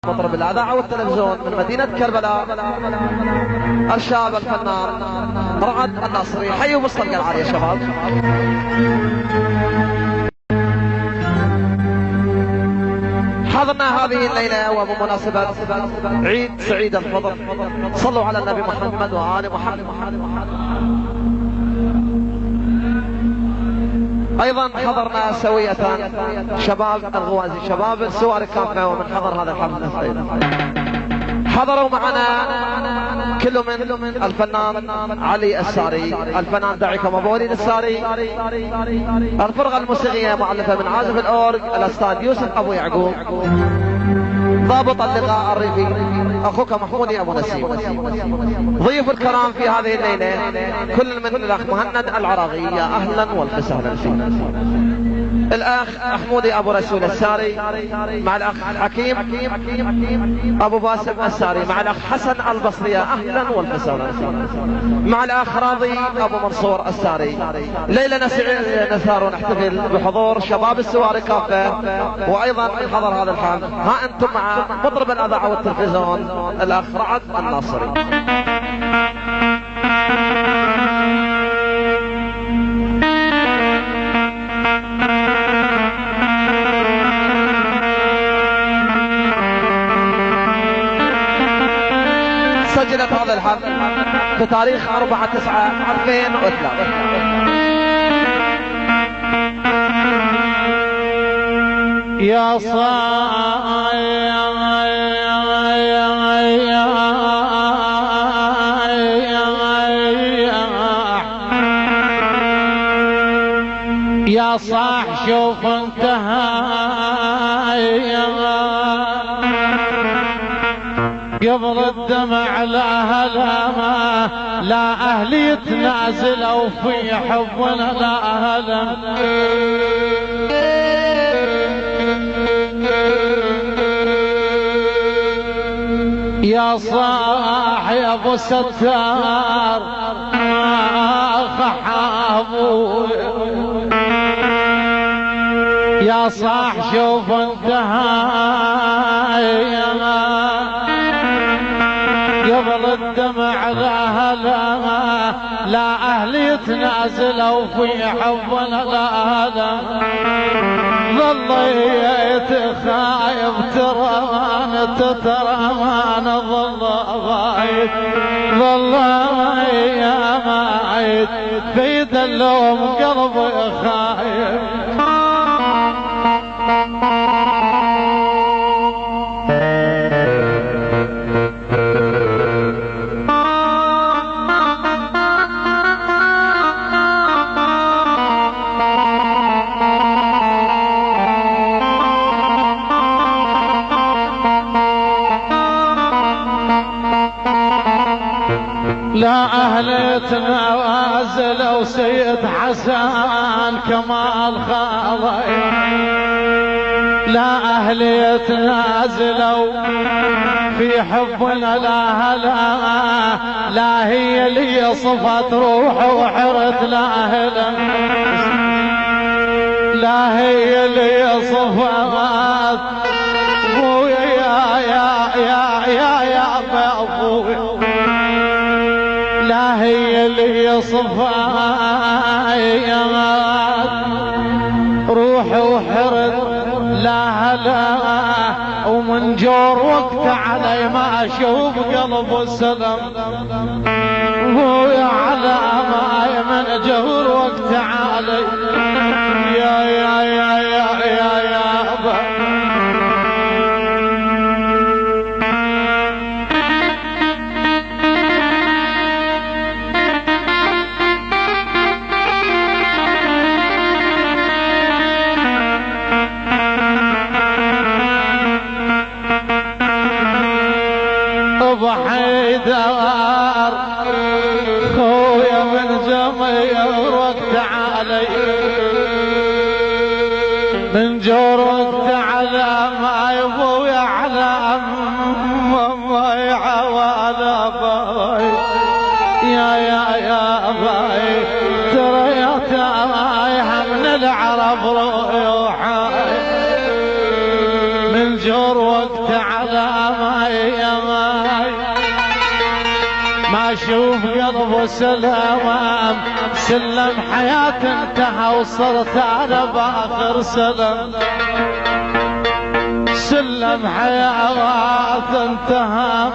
مطرب الإذاعة والتلفزيون من مدينة كربلاء الشاب الفنان رعد الناصري. حيوا بالصلقة العالية شباب. حضرنا هذه الليلة وبمناسبة عيد سعيد الفطر، صلوا على النبي محمد وآل محمد. ايضا حضرنا سوية شباب الغوازي، شباب السواري كافة، ومن حضر هذا الحفل حضروا معنا كل من الفنان علي الساري، الفنان داعيكم ابو وليد الساري، الفرقة الموسيقية مؤلفة من عازف الاورج الاستاذ يوسف ابو يعقوب، ضابط اللقاء الريفي اخوك محمودي ابو نسيم. ضيوف الكرام في هذه الليلة كل من الاخ مهند العراقي، يا اهلا وسهلا فيك. الاخ محمودي ابو رسول الساري مع الاخ حكيم ابو باسم الساري مع الاخ حسن البصري، يا اهلا وسهلا مع الاخ راضي ابو منصور الساري. ليلة نسهر ونحتفل بحضور شباب السواري كافة، وايضا من حضر هذا الحفل ها انتم مع مطرب الاذاعة والتلفزيون الاخ رعد الناصري. سجلت هذا الحفل بتاريخ 4/9/2003. يا صاحي يا صاح شوف انتهى قبل الدمع لا هلا لا اهلي يتنازلوا في حبنا لا هلا. يا صاح يا ابو ستار خحابو، يا صاح شوف انتهى قبل الدمع لا هلا لا اهلي يتنازلوا في حبنا لا هلا. ظليت خايف ترى انا ظل غايب يا مايت بيد اللوم قلبي خايف. لا أهل تنازلوا سيد حسن كمال خاضي، لا أهل يتنازلوا في حبنا لا هلا لا هي اللي صفت روح وحرت لا هلا لا هي اللي صفت ابويا يا ابويا لا هي اللي صفايات روح وحرد لا هلا ومن جور وقت علي ما اشوف قلب السلام ويا على ما من جور وقت علي يا يا يا يا يا يا أبا. حيدر خويا من جميع وقت علي من جور وقت على ما يبويا على ما يعوال باي يا باي ترى يا تايها من العرب روحي من جور وقت على ما اشوف قلبه سلام، سلم حياتي انتهى وصرت انا باخر سلم، سلم حياتي انتهى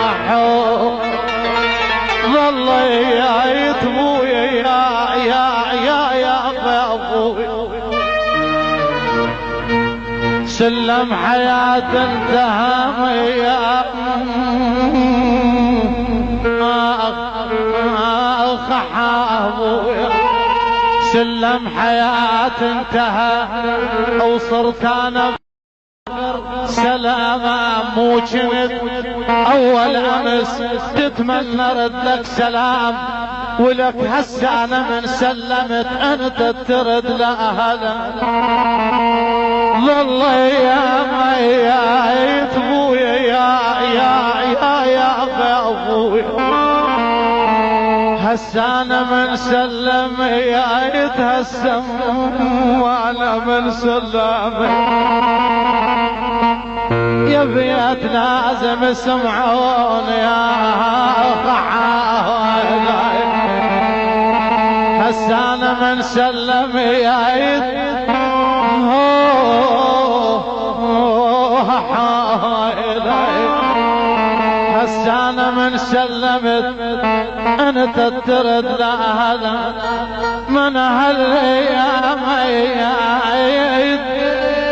احوق ظل يتبويا يا ابوي، سلم حياتي انتهى يا ابوي، سلم حياتي انتهى وصرت انا سلامة، مو كنت اول امس تتمنى ردك سلام، ولك هسه انا من سلمت انت ترد لاهلا، ظل يا ابويا يا ابوي، هسه انا من سلم يا يتهسم وانا من سلم، يا بيت لازم سمعون يا هسه انا من سلم يا هسه انا من سلمت انت ترد لهذا من هالايام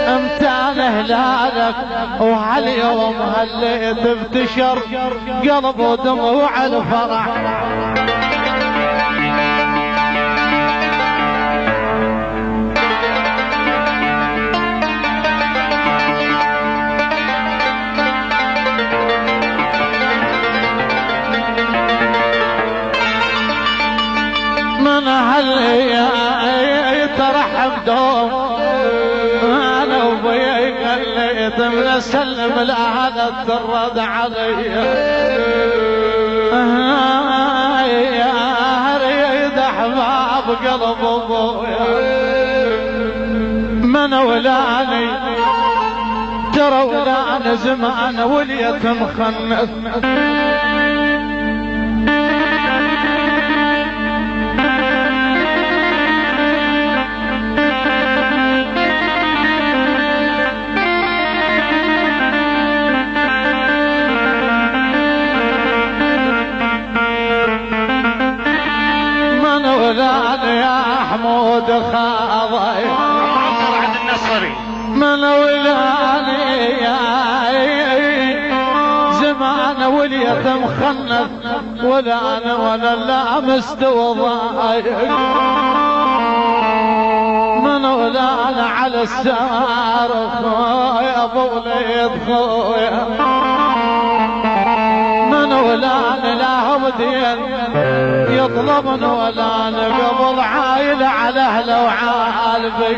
امتى هلالك، وهاليوم هليت بتشر قلب ودموع الفرح، من هالايام ترحب دوم انا وبيك خليت من اسلم لاهل ترد علي، يا اريد احباب قلب ابويا من ولاني، ترى ولاني زمان وليت مخنث، يا حمود خاضي عند النصري من ولاني زمان وليت مخنث، ولا انا ولا لا مستوى ضايق، من ولانا على السمار خويا ابو وليد خويا، من ولانا لا بدين يطلبن ولانا قبل عايل على اهله وعالبي،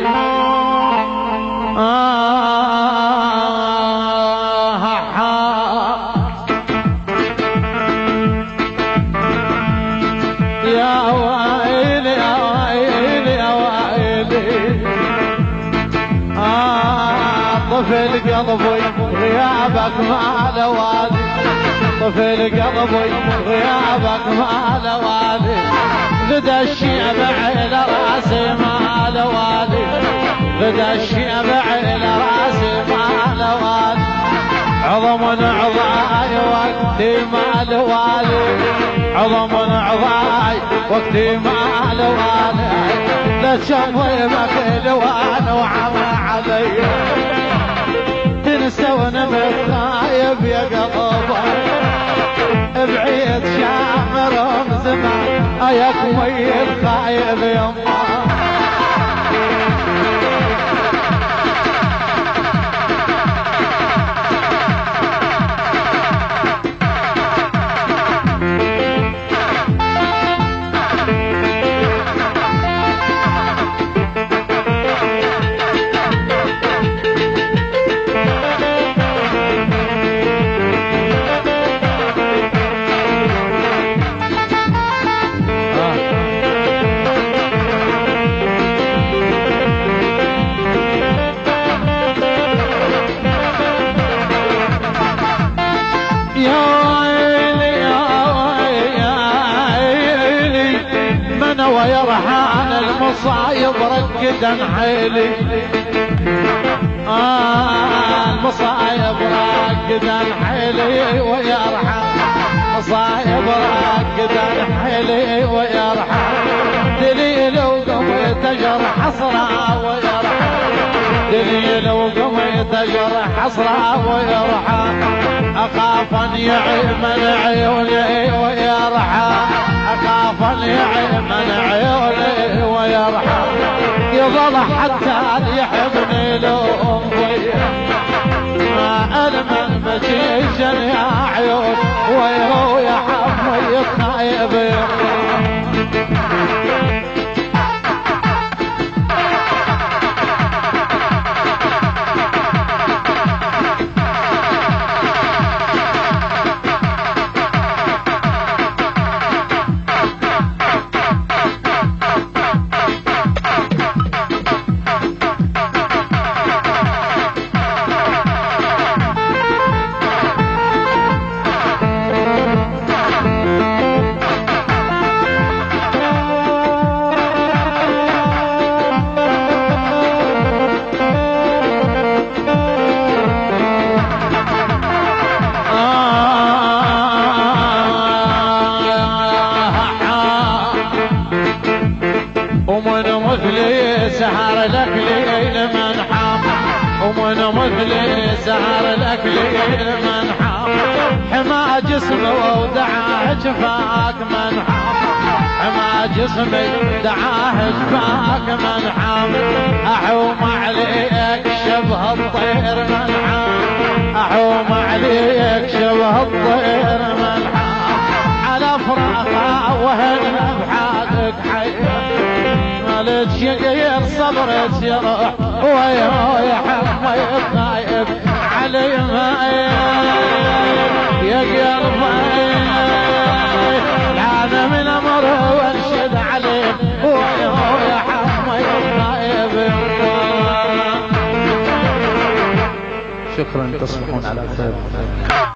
يا ويلي يا ويلي يا ويلي، طفل قلبي غيابك ما له والي، طفل قلبي غيابك ما له والي، غدا الشيب على راسي ما له والي، غدا الشيب على راسي ما له والي، عظم عضاي وقتي ما له والي، عظم عضاي وقتي ما له والي، لا تشوفي مكلوان وعمى علي، تنسون بالخايب يا قلبي، بعيد شامر زمان اياك ميت خايب يما، المصايب رقدا حيلي المصايب رقدا حيلي ويرحم مصايب رقدا حيلي ويرحم دليل وقمت جرح حصرة ويرحم دليل وقمت جرح حصرة ويرحم أخاف أن يعم عيوني ويرحم أخاف أن يعم عيوني ويرحم يظل حتى يحبني لو ما ألمن مجيشن يا عيون ويهو يا حمي الطيب سهر لك ليل منحام ومن مثلي سهر لك ليل منحام حما جسمي ودعاه جفاك منحام حما جسمي دعاه جفاك منحام احوم عليك شبه الطير منحام احوم عليك شبه الطير منحام على فراقها وهنا بحادك حيا مالك شقير صبرت يروح ويا حمي الطايب علي يا قلبي العالم الامر وانشد عليه ويا حمي الطايب شكرا تصبحون على خير.